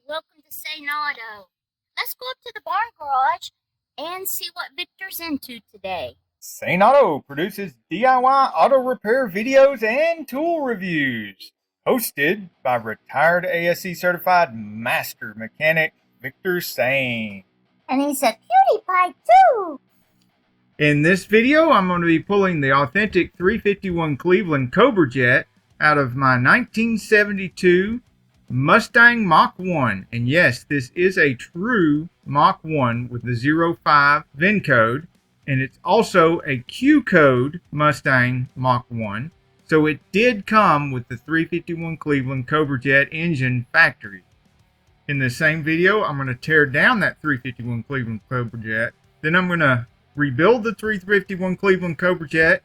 welcome to Say Auto. Let's go up to the barn garage and see what Victor's into today. Sane Auto produces DIY auto repair videos and tool reviews. Hosted by retired ASE certified master mechanic Victor Sane. And he's a cutie pie too. In this video, I'm going to be pulling the authentic 351 Cleveland Cobra Jet out of my 1972 Mustang Mach 1. And yes, this is a true Mach 1 with the 05 VIN code. And it's also a Q code Mustang Mach 1. So it did come with the 351 Cleveland Cobra Jet engine factory. In the same video, I'm going to tear down that 351 Cleveland Cobra Jet. Then I'm going to rebuild the 351 Cleveland Cobra Jet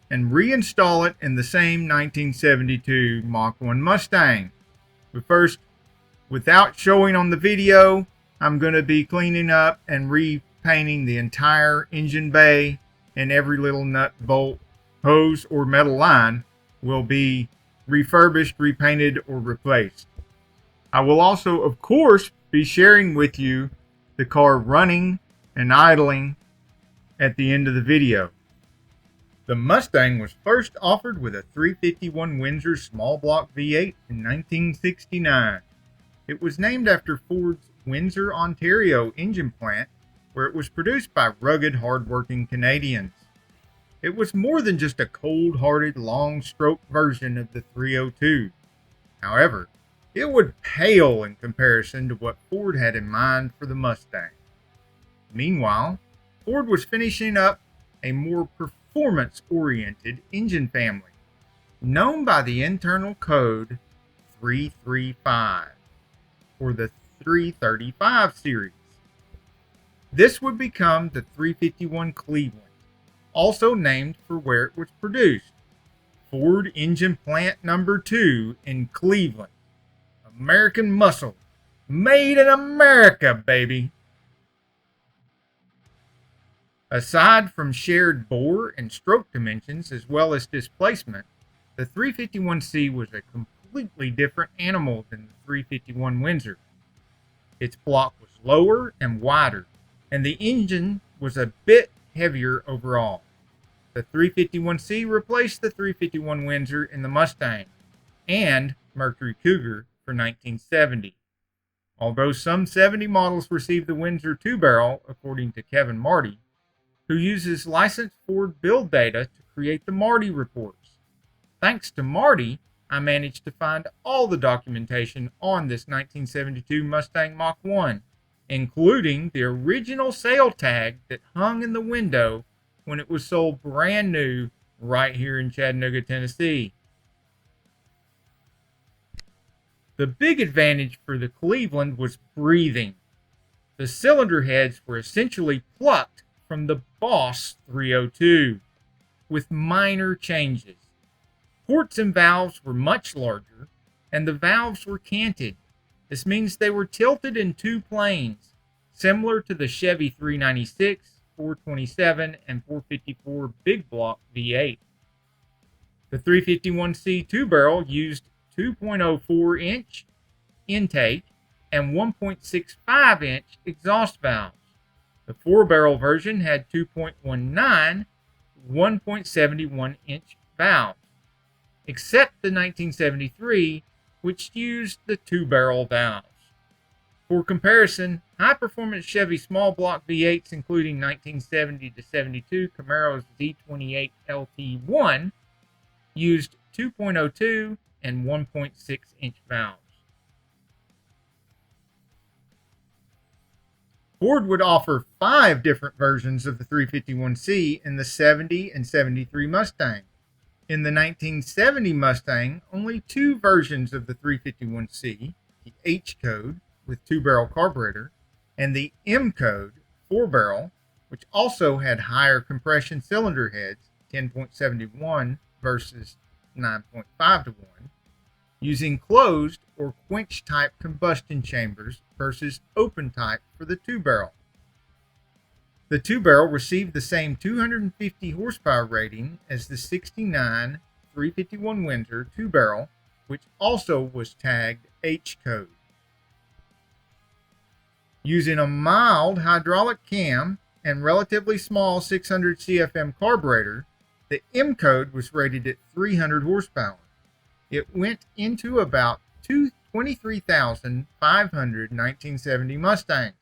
and reinstall it in the same 1972 Mach 1 Mustang. But first, without showing on the video, I'm going to be cleaning up and repainting the entire engine bay, and every little nut, bolt, hose, or metal line will be refurbished, repainted, or replaced. I will also, of course, be sharing with you the car running and idling at the end of the video. The Mustang was first offered with a 351 Windsor small block V8 in 1969. It was named after Ford's Windsor, Ontario engine plant, where it was produced by rugged, hard-working Canadians. It was more than just a cold-hearted, long-stroke version of the 302. However, it would pale in comparison to what Ford had in mind for the Mustang. Meanwhile, Ford was finishing up a more performance-oriented engine family, known by the internal code 335, or the 335 series. This would become the 351 Cleveland, also named for where it was produced, Ford Engine Plant Number 2 in Cleveland. American muscle, made in America, baby. Aside from shared bore and stroke dimensions as well as displacement, the 351C was a completely different animal than the 351 Windsor. Its block was lower and wider, and the engine was a bit heavier overall. The 351C replaced the 351 Windsor in the Mustang and Mercury Cougar for 1970. Although some 70 models received the Windsor two-barrel, according to Kevin Marty, who uses licensed Ford build data to create the Marty reports. Thanks to Marty, I managed to find all the documentation on this 1972 Mustang Mach 1, including the original sale tag that hung in the window when it was sold brand new right here in Chattanooga, Tennessee. The big advantage for the Cleveland was breathing. The cylinder heads were essentially plucked from the Boss 302, with minor changes. Ports and valves were much larger, and the valves were canted. This means they were tilted in two planes, similar to the Chevy 396, 427, and 454 big block V8. The 351C two-barrel used 2.04-inch intake and 1.65-inch exhaust valves. The four-barrel version had 2.19, 1.71-inch valves, except the 1973, which used the two-barrel valves. For comparison, high-performance Chevy small block V8s, including 1970-72 Camaro Z28 LT1, used 2.02 and 1.6-inch valves. Ford would offer 5 different versions of the 351C in the 70 and 73 Mustang. In the 1970 Mustang, only 2 versions of the 351C, the H code with two-barrel carburetor, and the M code 4-barrel, which also had higher compression cylinder heads, 10.71 versus 9.5 to 1, using closed or quench-type combustion chambers versus open-type for the two-barrel. The two-barrel received the same 250 horsepower rating as the 69 351 Windsor two-barrel, which also was tagged H code. Using a mild hydraulic cam and relatively small 600 CFM carburetor, the M code was rated at 300 horsepower. It went into about 23,500 1970 Mustangs.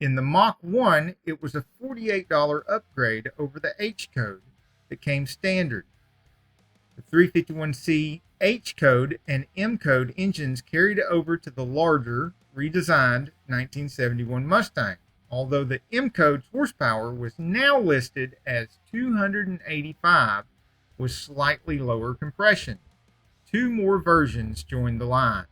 In the Mach 1, it was a $48 upgrade over the H code that came standard. The 351C H code and M code engines carried over to the larger, redesigned 1971 Mustang, although the M code's horsepower was now listed as 285 with slightly lower compression. 2 more versions joined the line.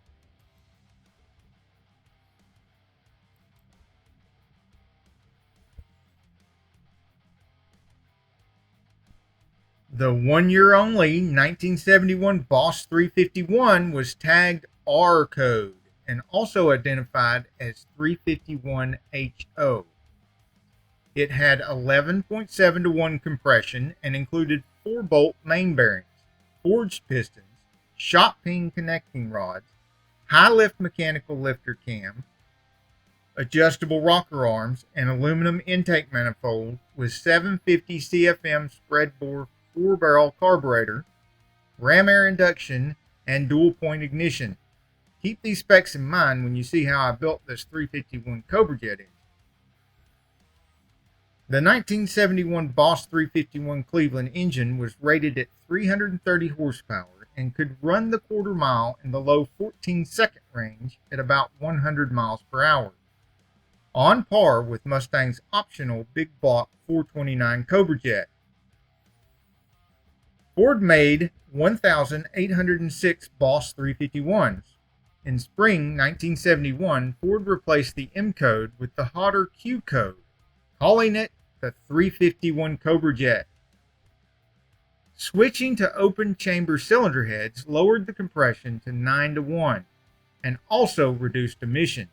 The 1-year only 1971 Boss 351 was tagged R code and also identified as 351HO. It had 11.7 to 1 compression and included 4-bolt main bearings, forged pistons, shot peen connecting rods, high lift mechanical lifter cam, adjustable rocker arms, and aluminum intake manifold with 750 CFM spread bore 4-barrel carburetor, ram air induction, and dual point ignition. Keep these specs in mind when you see how I built this 351 Cobra Jet engine. The 1971 Boss 351 Cleveland engine was rated at 330 horsepower and could run the quarter mile in the low 14-second range at about 100 miles per hour, on par with Mustang's optional big block 429 Cobra Jet. Ford made 1,806 Boss 351s. In spring 1971, Ford replaced the M code with the hotter Q code, calling it the 351 Cobra Jet. Switching to open chamber cylinder heads lowered the compression to 9 to 1 and also reduced emissions.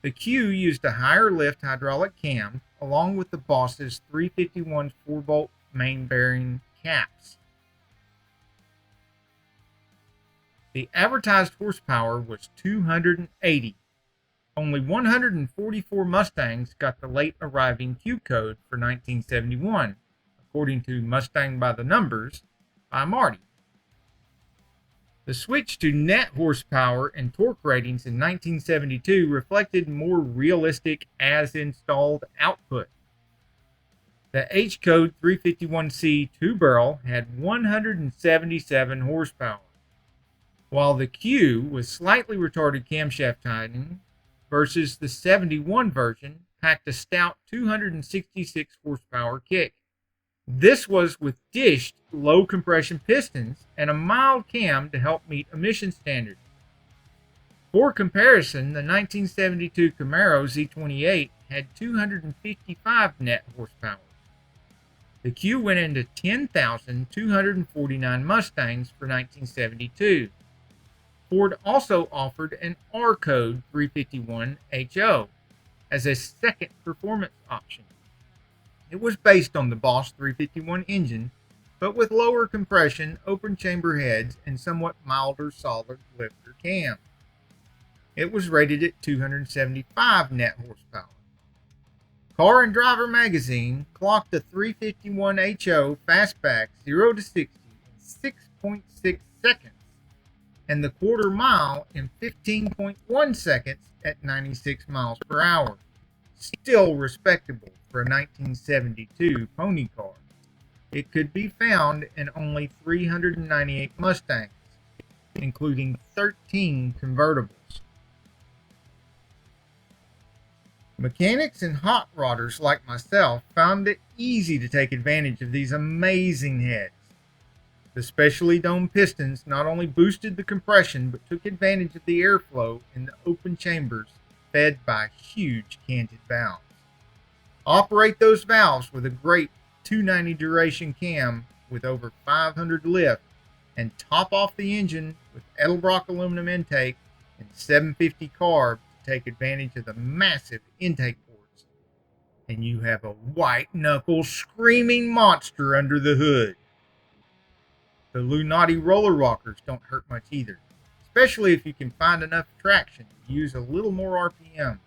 The Q used a higher lift hydraulic cam along with the Boss's 351 4-bolt main bearing caps. The advertised horsepower was 280. Only 144 Mustangs got the late arriving Q code for 1971, according to Mustang by the Numbers by Marty. The switch to net horsepower and torque ratings in 1972 reflected more realistic as-installed output. The H-code 351C two-barrel had 177 horsepower, while the Q was slightly retarded camshaft tightening versus the 71 version packed a stout 266 horsepower kick. This was with dished low compression pistons and a mild cam to help meet emission standards. For comparison, the 1972 Camaro Z28 had 255 net horsepower. The Q went into 10,249 Mustangs for 1972. Ford also offered an R code 351HO as a second performance option. It was based on the Boss 351 engine, but with lower compression, open chamber heads, and somewhat milder solid lifter cam. It was rated at 275 net horsepower. Car and Driver magazine clocked a 351HO fastback 0 to 60 in 6.6 seconds and the quarter mile in 15.1 seconds at 96 miles per hour. Still respectable for a 1972 pony car. It could be found in only 398 Mustangs, including 13 convertibles. Mechanics and hot rodders like myself found it easy to take advantage of these amazing heads. The specially domed pistons not only boosted the compression but took advantage of the airflow in the open chambers fed by huge canted valves. Operate those valves with a great 290 duration cam with over 500 lift and top off the engine with Edelbrock aluminum intake and 750 carb to take advantage of the massive intake ports, and you have a white knuckle screaming monster under the hood. The Lunati roller rockers don't hurt much either, especially if you can find enough traction to use a little more RPM.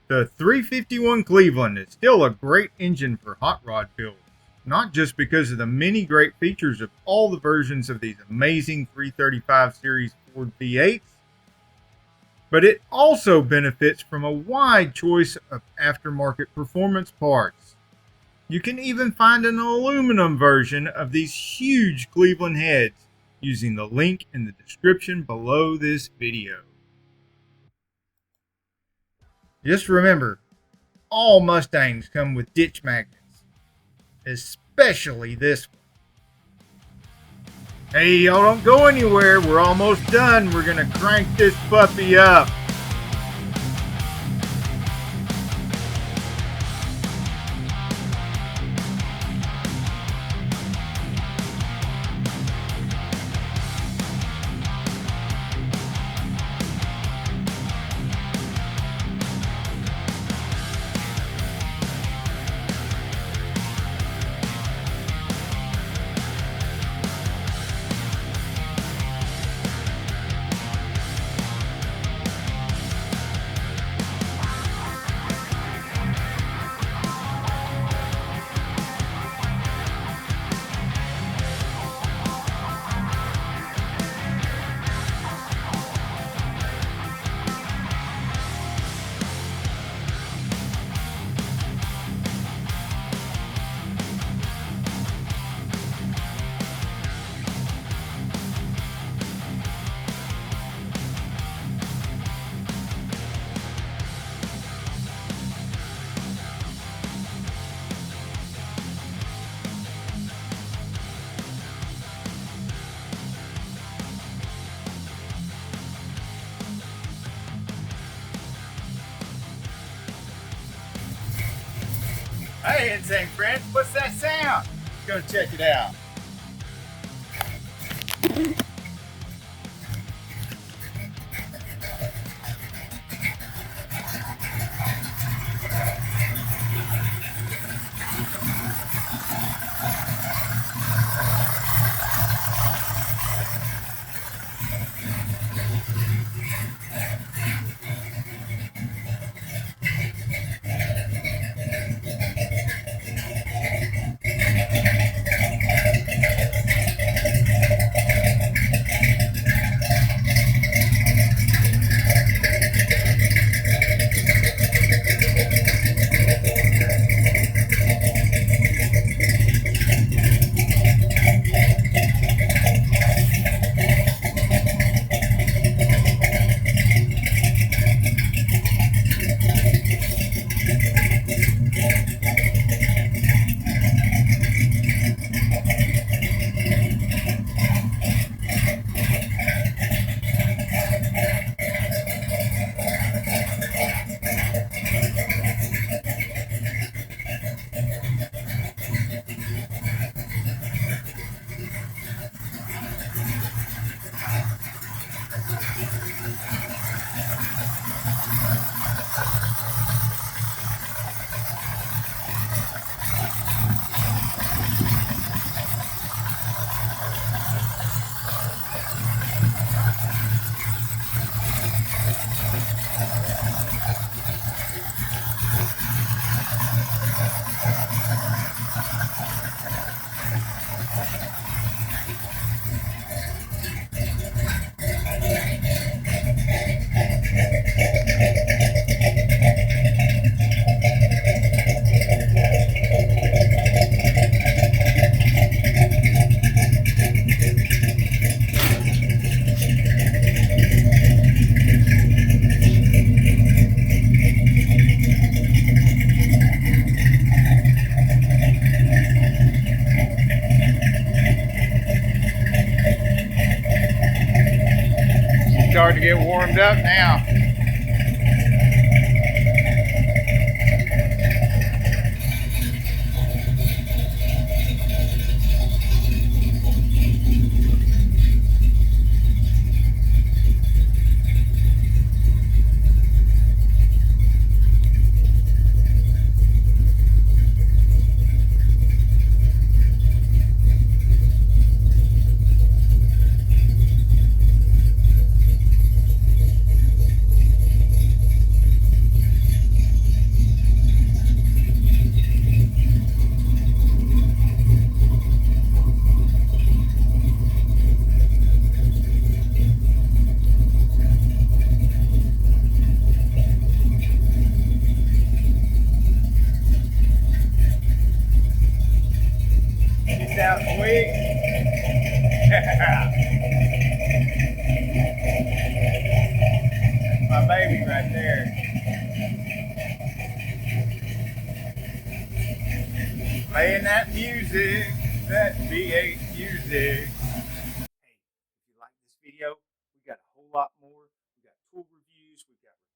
The 351 Cleveland is still a great engine for hot rod builds, not just because of the many great features of all the versions of these amazing 335 series Ford V8s, but it also benefits from a wide choice of aftermarket performance parts. You can even find an aluminum version of these huge Cleveland heads using the link in the description below this video. Just remember, all Mustangs come with ditch magnets, especially this one. Hey, y'all don't go anywhere. We're almost done. We're gonna crank this puppy up. Hey, Insane Friends, what's that sound? Let's go check it out. Starting to get warmed up now.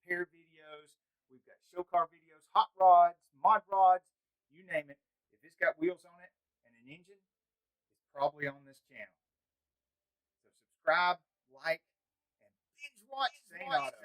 repair videos. We've got show car videos, hot rods, mod rods, you name it. If it's got wheels on it and an engine, it's probably on this channel. So subscribe, like, and binge watch Zane Auto.